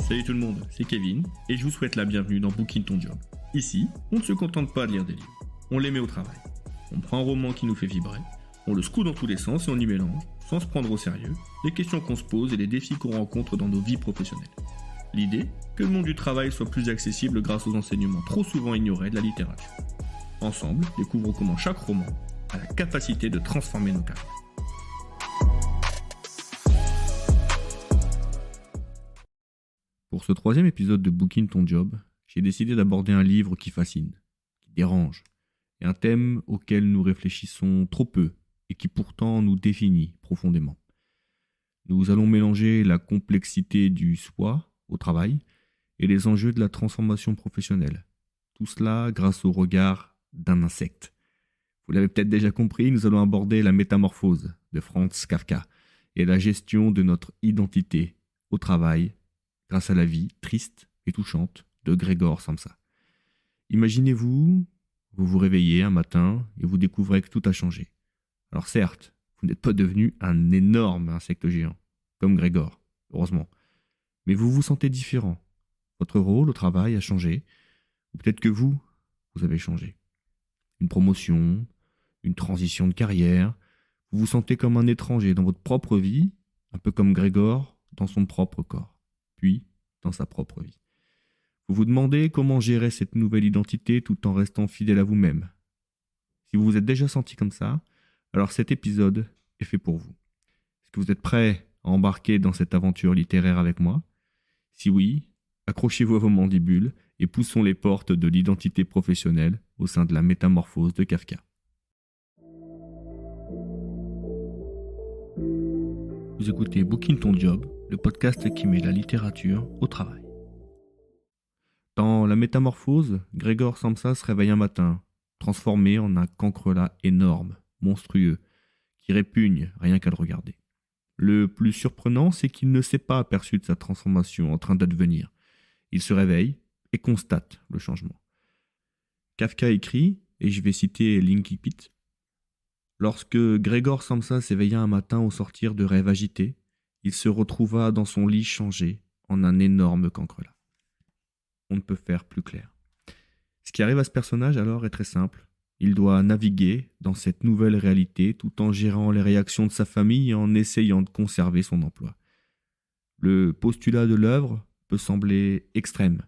Salut tout le monde, c'est Kevin et je vous souhaite la bienvenue dans Booking Ton Job. Ici, on ne se contente pas de lire des livres, on les met au travail. On prend un roman qui nous fait vibrer, on le secoue dans tous les sens et on y mélange, sans se prendre au sérieux, les questions qu'on se pose et les défis qu'on rencontre dans nos vies professionnelles. L'idée, que le monde du travail soit plus accessible grâce aux enseignements trop souvent ignorés de la littérature. Ensemble, découvrons comment chaque roman a la capacité de transformer nos carrières. Pour ce troisième épisode de Booking Ton Job, j'ai décidé d'aborder un livre qui fascine, qui dérange, et un thème auquel nous réfléchissons trop peu et qui pourtant nous définit profondément. Nous allons mélanger la complexité du soi au travail et les enjeux de la transformation professionnelle. Tout cela grâce au regard d'un insecte. Vous l'avez peut-être déjà compris, nous allons aborder la métamorphose de Franz Kafka et la gestion de notre identité au travail grâce à la vie triste et touchante de Gregor Samsa. Imaginez-vous, vous vous réveillez un matin et vous découvrez que tout a changé. Alors certes, vous n'êtes pas devenu un énorme insecte géant, comme Gregor, heureusement. Mais vous vous sentez différent. Votre rôle au travail a changé, ou peut-être que vous avez changé. Une promotion, une transition de carrière, vous vous sentez comme un étranger dans votre propre vie, un peu comme Gregor dans son propre corps, puis dans sa propre vie. Vous vous demandez comment gérer cette nouvelle identité tout en restant fidèle à vous-même. Si vous vous êtes déjà senti comme ça, alors cet épisode est fait pour vous. Est-ce que vous êtes prêt à embarquer dans cette aventure littéraire avec moi ? Si oui, accrochez-vous à vos mandibules et poussons les portes de l'identité professionnelle au sein de la métamorphose de Kafka. Vous écoutez Booking Ton Job, le podcast qui met la littérature au travail. Dans la métamorphose, Gregor Samsa se réveille un matin, transformé en un cancrelat énorme, monstrueux, qui répugne rien qu'à le regarder. Le plus surprenant, c'est qu'il ne s'est pas aperçu de sa transformation en train d'advenir. Il se réveille et constate le changement. Kafka écrit, et je vais citer l'Incipit, « Lorsque Gregor Samsa s'éveilla un matin au sortir de rêves agités, il se retrouva dans son lit changé en un énorme cancrelat. » On ne peut faire plus clair. Ce qui arrive à ce personnage alors est très simple. Il doit naviguer dans cette nouvelle réalité tout en gérant les réactions de sa famille et en essayant de conserver son emploi. Le postulat de l'œuvre peut sembler extrême,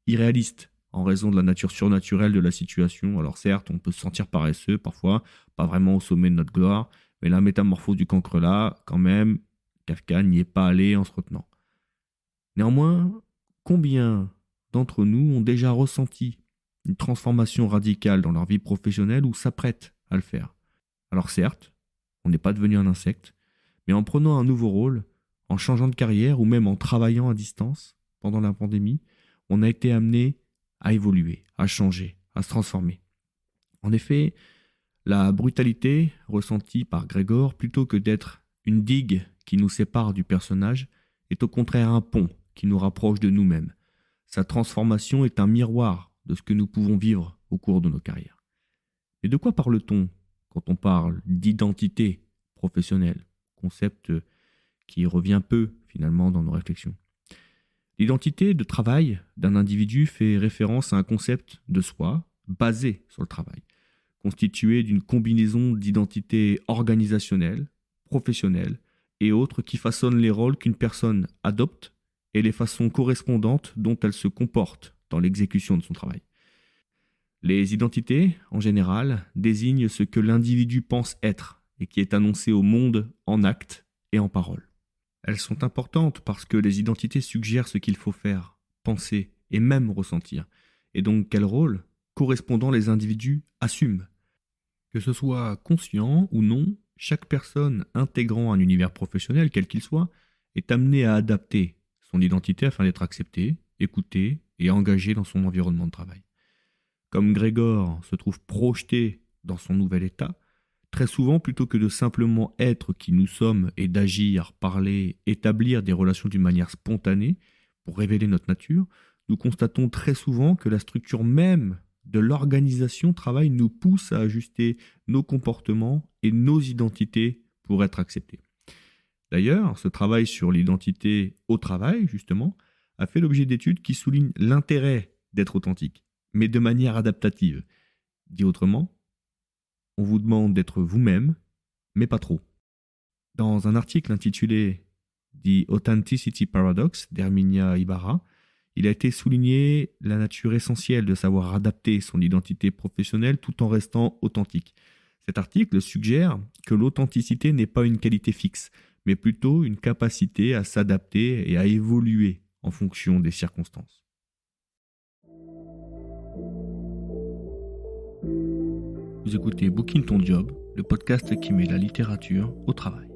irréaliste en raison de la nature surnaturelle de la situation. Alors certes, on peut se sentir paresseux parfois, pas vraiment au sommet de notre gloire, mais la métamorphose du cancrelat, quand même, Kafka n'y est pas allé en se retenant. Néanmoins, combien d'entre nous ont déjà ressenti une transformation radicale dans leur vie professionnelle ou s'apprêtent à le faire. Alors certes, on n'est pas devenu un insecte, mais en prenant un nouveau rôle, en changeant de carrière ou même en travaillant à distance pendant la pandémie, on a été amené à évoluer, à changer, à se transformer. En effet, la brutalité ressentie par Gregor, plutôt que d'être une digue qui nous sépare du personnage, est au contraire un pont qui nous rapproche de nous-mêmes. Sa transformation est un miroir de ce que nous pouvons vivre au cours de nos carrières. Mais de quoi parle-t-on quand on parle d'identité professionnelle, concept qui revient peu finalement dans nos réflexions? L'identité de travail d'un individu fait référence à un concept de soi basé sur le travail, constitué d'une combinaison d'identités organisationnelles, professionnelles et autres qui façonnent les rôles qu'une personne adopte et les façons correspondantes dont elle se comporte dans l'exécution de son travail. Les identités, en général, désignent ce que l'individu pense être et qui est annoncé au monde en actes et en paroles. Elles sont importantes parce que les identités suggèrent ce qu'il faut faire, penser et même ressentir, et donc quel rôle correspondant les individus assument. Que ce soit conscient ou non, chaque personne intégrant un univers professionnel, quel qu'il soit, est amenée à adapter son identité afin d'être acceptée, écoutée et engagée dans son environnement de travail. Comme Gregor se trouve projeté dans son nouvel état, très souvent, plutôt que de simplement être qui nous sommes et d'agir, parler, établir des relations d'une manière spontanée pour révéler notre nature, nous constatons très souvent que la structure même de l'organisation travail nous pousse à ajuster nos comportements et nos identités pour être acceptés. D'ailleurs, ce travail sur l'identité au travail, justement, a fait l'objet d'études qui soulignent l'intérêt d'être authentique, mais de manière adaptative. Dit autrement, on vous demande d'être vous-même, mais pas trop. Dans un article intitulé The Authenticity Paradox d'Herminia Ibarra, il a été souligné la nature essentielle de savoir adapter son identité professionnelle tout en restant authentique. Cet article suggère que l'authenticité n'est pas une qualité fixe, mais plutôt une capacité à s'adapter et à évoluer en fonction des circonstances. Vous écoutez Booking Ton Job, le podcast qui met la littérature au travail.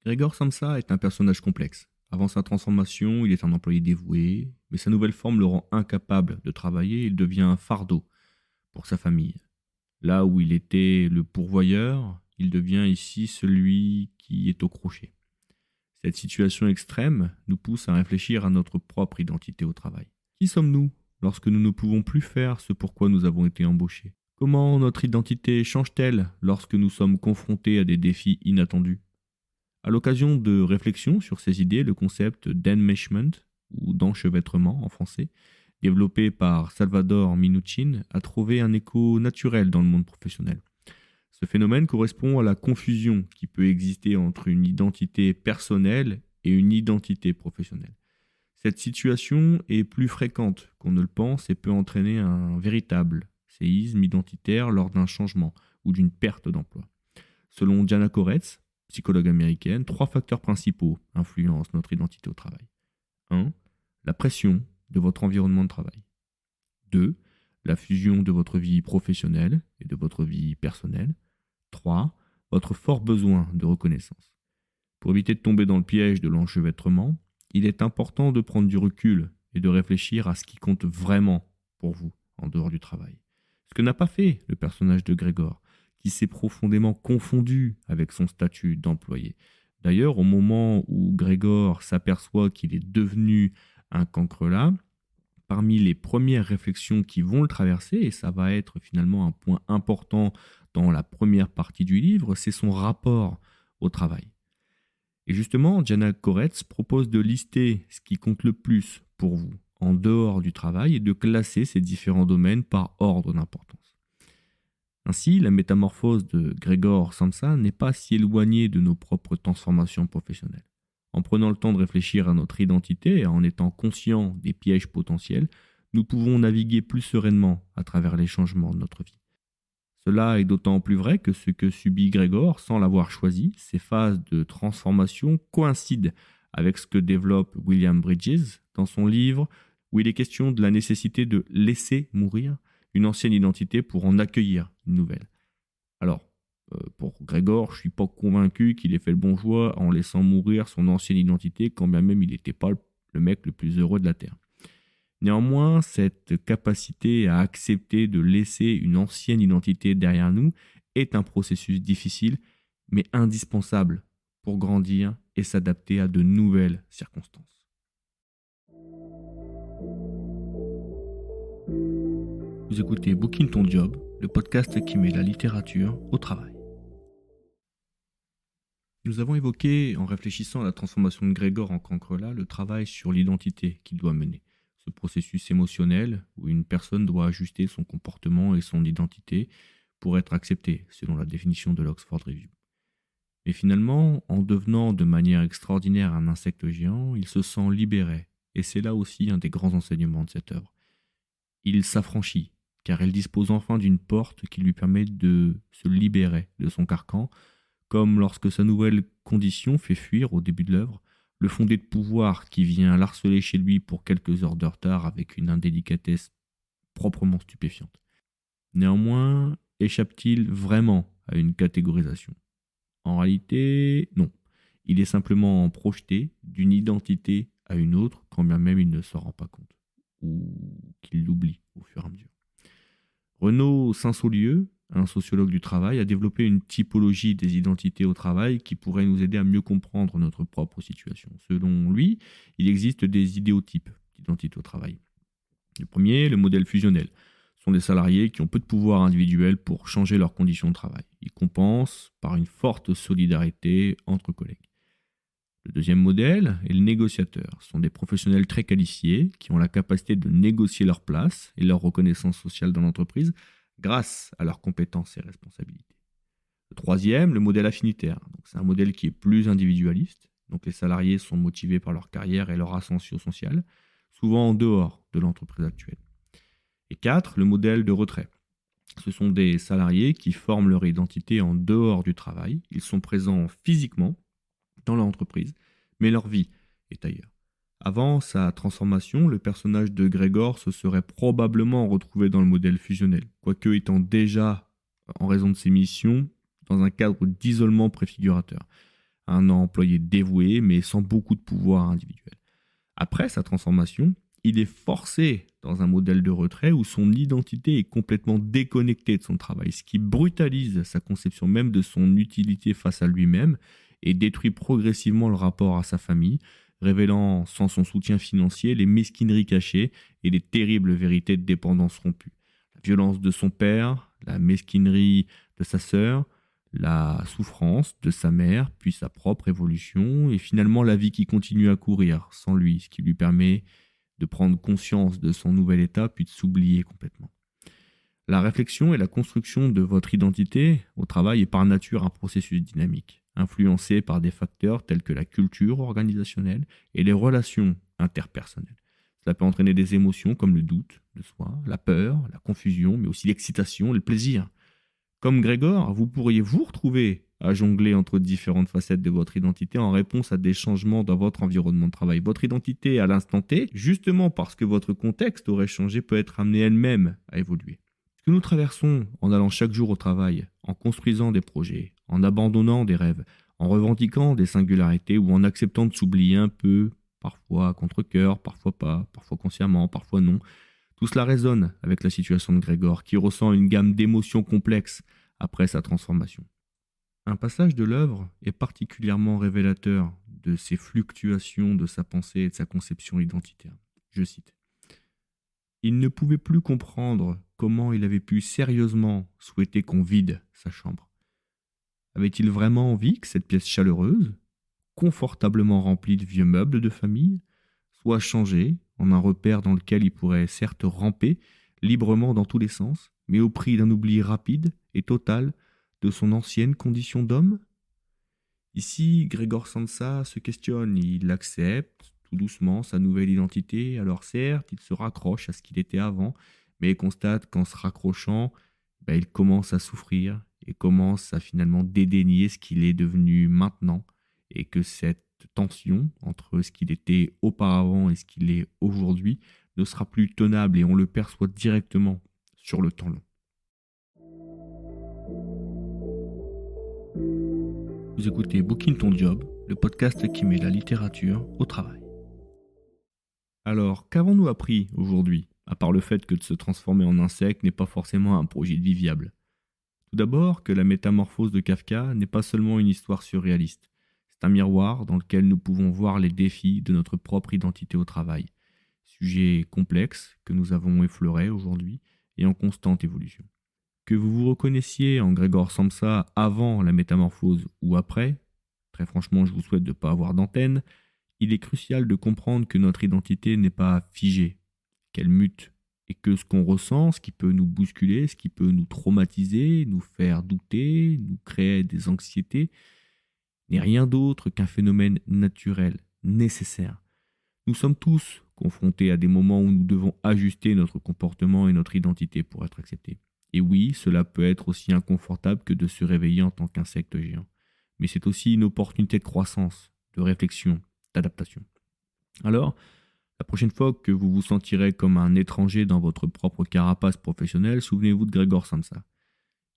Gregor Samsa est un personnage complexe. Avant sa transformation, il est un employé dévoué, mais sa nouvelle forme le rend incapable de travailler et il devient un fardeau pour sa famille. Là où il était le pourvoyeur, il devient ici celui qui est au crochet. Cette situation extrême nous pousse à réfléchir à notre propre identité au travail. Qui sommes-nous lorsque nous ne pouvons plus faire ce pourquoi nous avons été embauchés? Comment notre identité change-t-elle lorsque nous sommes confrontés à des défis inattendus? À l'occasion de réflexions sur ces idées, le concept d'enmeshment, ou d'enchevêtrement en français, développé par Salvador Minuchin, a trouvé un écho naturel dans le monde professionnel. Ce phénomène correspond à la confusion qui peut exister entre une identité personnelle et une identité professionnelle. Cette situation est plus fréquente qu'on ne le pense et peut entraîner un véritable séisme identitaire lors d'un changement ou d'une perte d'emploi. Selon Diana Koretz, psychologue américaine, 3 facteurs principaux influencent notre identité au travail. 1. La pression de votre environnement de travail. 2. La fusion de votre vie professionnelle et de votre vie personnelle. 3. Votre fort besoin de reconnaissance. Pour éviter de tomber dans le piège de l'enchevêtrement, il est important de prendre du recul et de réfléchir à ce qui compte vraiment pour vous en dehors du travail. Ce que n'a pas fait le personnage de Gregor, qui s'est profondément confondu avec son statut d'employé. D'ailleurs, au moment où Gregor s'aperçoit qu'il est devenu un cancrelat, parmi les premières réflexions qui vont le traverser, et ça va être finalement un point important dans la première partie du livre, c'est son rapport au travail. Et justement, Diana Koretz propose de lister ce qui compte le plus pour vous en dehors du travail et de classer ces différents domaines par ordre d'importance. Ainsi, la métamorphose de Gregor Samsa n'est pas si éloignée de nos propres transformations professionnelles. En prenant le temps de réfléchir à notre identité et en étant conscient des pièges potentiels, nous pouvons naviguer plus sereinement à travers les changements de notre vie. Cela est d'autant plus vrai que ce que subit Gregor sans l'avoir choisi, ces phases de transformation coïncident avec ce que développe William Bridges dans son livre où il est question de la nécessité de laisser mourir une ancienne identité pour en accueillir une nouvelle. Alors, pour Gregor, je ne suis pas convaincu qu'il ait fait le bon choix en laissant mourir son ancienne identité, quand bien même il n'était pas le mec le plus heureux de la Terre. Néanmoins, cette capacité à accepter de laisser une ancienne identité derrière nous est un processus difficile, mais indispensable pour grandir et s'adapter à de nouvelles circonstances. Vous écoutez Booking Ton Job, le podcast qui met la littérature au travail. Nous avons évoqué, en réfléchissant à la transformation de Gregor en cancrelat, le travail sur l'identité qu'il doit mener. Ce processus émotionnel où une personne doit ajuster son comportement et son identité pour être acceptée, selon la définition de l'Oxford Review. Mais finalement, en devenant de manière extraordinaire un insecte géant, il se sent libéré, et c'est là aussi un des grands enseignements de cette œuvre. Il s'affranchit, car elle dispose enfin d'une porte qui lui permet de se libérer de son carcan, comme lorsque sa nouvelle condition fait fuir, au début de l'œuvre, le fondé de pouvoir qui vient l'harceler chez lui pour quelques heures de retard avec une indélicatesse proprement stupéfiante. Néanmoins, échappe-t-il vraiment à une catégorisation? En réalité, non. Il est simplement projeté d'une identité à une autre, quand bien même il ne s'en rend pas compte, ou qu'il l'oublie au fur et à mesure. Renaud Saint-Saulieu, un sociologue du travail, a développé une typologie des identités au travail qui pourrait nous aider à mieux comprendre notre propre situation. Selon lui, il existe des idéotypes d'identité au travail. Le premier, le modèle fusionnel, sont des salariés qui ont peu de pouvoir individuel pour changer leurs conditions de travail. Ils compensent par une forte solidarité entre collègues. Le deuxième modèle est le négociateur. Ce sont des professionnels très qualifiés qui ont la capacité de négocier leur place et leur reconnaissance sociale dans l'entreprise grâce à leurs compétences et responsabilités. Le troisième, le modèle affinitaire. Donc, c'est un modèle qui est plus individualiste. Donc, les salariés sont motivés par leur carrière et leur ascension sociale, souvent en dehors de l'entreprise actuelle. Et 4, le modèle de retrait. Ce sont des salariés qui forment leur identité en dehors du travail. Ils sont présents physiquement dans leur entreprise, mais leur vie est ailleurs. Avant sa transformation, le personnage de Grégor se serait probablement retrouvé dans le modèle fusionnel, quoique étant déjà, en raison de ses missions, dans un cadre d'isolement préfigurateur. Un employé dévoué, mais sans beaucoup de pouvoir individuel. Après sa transformation, il est forcé dans un modèle de retrait où son identité est complètement déconnectée de son travail, ce qui brutalise sa conception même de son utilité face à lui-même et détruit progressivement le rapport à sa famille, révélant sans son soutien financier les mesquineries cachées et les terribles vérités de dépendance rompue. La violence de son père, la mesquinerie de sa sœur, la souffrance de sa mère, puis sa propre évolution, et finalement la vie qui continue à courir sans lui, ce qui lui permet de prendre conscience de son nouvel état, puis de s'oublier complètement. La réflexion et la construction de votre identité au travail est par nature un processus dynamique, influencé par des facteurs tels que la culture organisationnelle et les relations interpersonnelles. Cela peut entraîner des émotions comme le doute de soi, la peur, la confusion, mais aussi l'excitation et le plaisir. Comme Grégor, vous pourriez vous retrouver à jongler entre différentes facettes de votre identité en réponse à des changements dans votre environnement de travail. Votre identité à l'instant T, justement parce que votre contexte aurait changé, peut être amenée elle-même à évoluer. Ce que nous traversons en allant chaque jour au travail, en construisant des projets, en abandonnant des rêves, en revendiquant des singularités ou en acceptant de s'oublier un peu, parfois à contre-cœur, parfois pas, parfois consciemment, parfois non. Tout cela résonne avec la situation de Grégor, qui ressent une gamme d'émotions complexes après sa transformation. Un passage de l'œuvre est particulièrement révélateur de ces fluctuations de sa pensée et de sa conception identitaire. Je cite. « Il ne pouvait plus comprendre comment il avait pu sérieusement souhaiter qu'on vide sa chambre. Avait-il vraiment envie que cette pièce chaleureuse, confortablement remplie de vieux meubles de famille, soit changée en un repère dans lequel il pourrait certes ramper librement dans tous les sens, mais au prix d'un oubli rapide et total de son ancienne condition d'homme ? » Ici, Grégor Samsa se questionne, il accepte tout doucement sa nouvelle identité, alors certes, il se raccroche à ce qu'il était avant, mais constate qu'en se raccrochant, il commence à souffrir et commence à finalement dédaigner ce qu'il est devenu maintenant, et que cette tension entre ce qu'il était auparavant et ce qu'il est aujourd'hui ne sera plus tenable et on le perçoit directement sur le temps long. Vous écoutez Booking Ton Job, le podcast qui met la littérature au travail. Alors, qu'avons-nous appris aujourd'hui, à part le fait que de se transformer en insecte n'est pas forcément un projet de vie viable ? Tout d'abord, que la métamorphose de Kafka n'est pas seulement une histoire surréaliste. C'est un miroir dans lequel nous pouvons voir les défis de notre propre identité au travail. Sujet complexe que nous avons effleuré aujourd'hui et en constante évolution. Que vous vous reconnaissiez en Grégor Samsa avant la métamorphose ou après, très franchement je vous souhaite de ne pas avoir d'antenne, il est crucial de comprendre que notre identité n'est pas figée, qu'elle mute, et que ce qu'on ressent, ce qui peut nous bousculer, ce qui peut nous traumatiser, nous faire douter, nous créer des anxiétés, n'est rien d'autre qu'un phénomène naturel, nécessaire. Nous sommes tous confrontés à des moments où nous devons ajuster notre comportement et notre identité pour être acceptés. Et oui, cela peut être aussi inconfortable que de se réveiller en tant qu'insecte géant. Mais c'est aussi une opportunité de croissance, de réflexion, d'adaptation. Alors, la prochaine fois que vous vous sentirez comme un étranger dans votre propre carapace professionnelle, souvenez-vous de Grégor Samsa.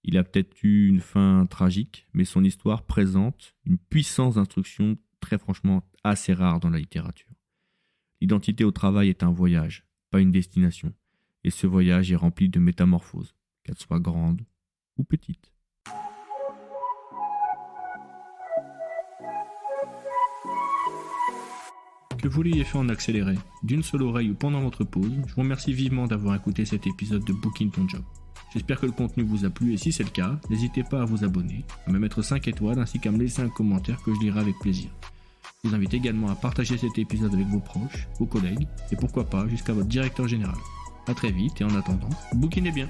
Il a peut-être eu une fin tragique, mais son histoire présente une puissance d'instruction très franchement assez rare dans la littérature. L'identité au travail est un voyage, pas une destination, et ce voyage est rempli de métamorphoses, qu'elles soient grandes ou petites. Que vous l'ayez fait en accéléré, d'une seule oreille ou pendant votre pause, je vous remercie vivement d'avoir écouté cet épisode de Booking Ton Job. J'espère que le contenu vous a plu et si c'est le cas, n'hésitez pas à vous abonner, à me mettre 5 étoiles ainsi qu'à me laisser un commentaire que je lirai avec plaisir. Je vous invite également à partager cet épisode avec vos proches, vos collègues et pourquoi pas jusqu'à votre directeur général. A très vite et en attendant, bouquinez bien.